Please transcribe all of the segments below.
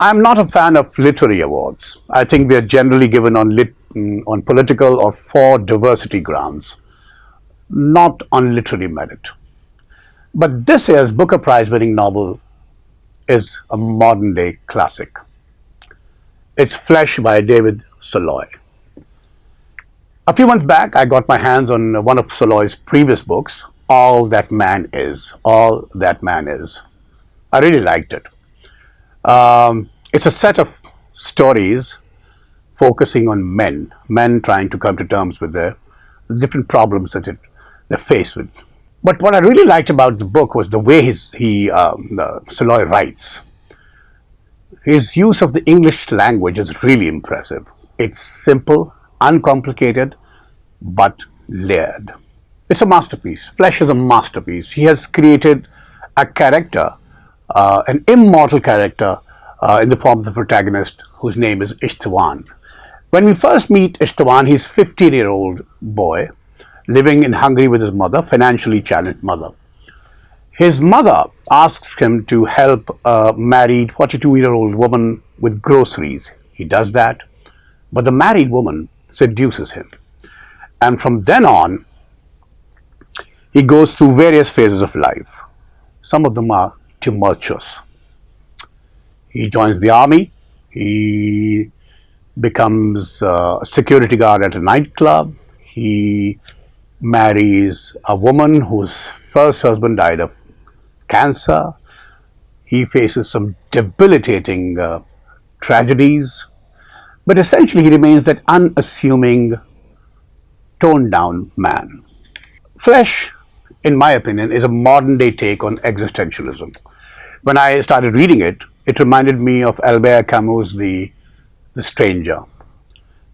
I'm not a fan of literary awards. I think they're generally given on political or for diversity grounds, not on literary merit. But this year's Booker Prize winning novel is a modern day classic. It's Flesh by David Szalay. A few months back, I got my hands on one of Saloy's previous books, All That Man Is. All That Man Is. I really liked it. It's a set of stories focusing on men trying to come to terms with the different problems that they're faced with. But what I really liked about the book was the way Szalay writes. His use of the English language is really impressive. It's simple, uncomplicated, but layered. It's a masterpiece. Flesh is a masterpiece. He has created a character, an immortal character, in the form of the protagonist, whose name is Istvan. When we first meet Istvan, he's a 15-year-old boy living in Hungary with his mother, financially challenged mother. His mother asks him to help a married 42-year-old woman with groceries. He does that, but the married woman seduces him. And from then on, he goes through various phases of life. Some of them are tumultuous. He joins the army. He becomes a security guard at a nightclub. He marries a woman whose first husband died of cancer. He faces some debilitating tragedies. But essentially, he remains that unassuming, toned down man. Flesh, in my opinion, is a modern day take on existentialism. When I started reading it, it reminded me of Albert Camus' The Stranger.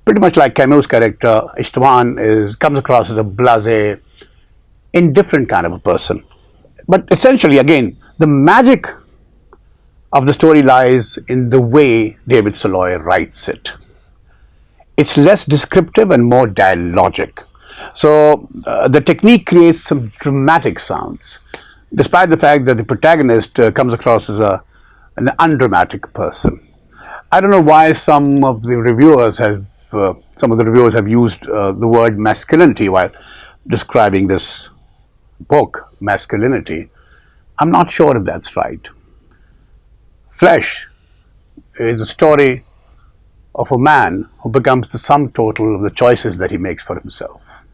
Pretty much like Camus' character, Istvan comes across as a blasé, indifferent kind of a person. But essentially, again, the magic of the story lies in the way David Szalay writes it. It's less descriptive and more dialogic. So the technique creates some dramatic sounds, despite the fact that the protagonist comes across as an undramatic person. I don't know why some of the reviewers have used the word masculinity while describing this book, masculinity. I'm not sure if that's right. Flesh is a story of a man who becomes the sum total of the choices that he makes for himself.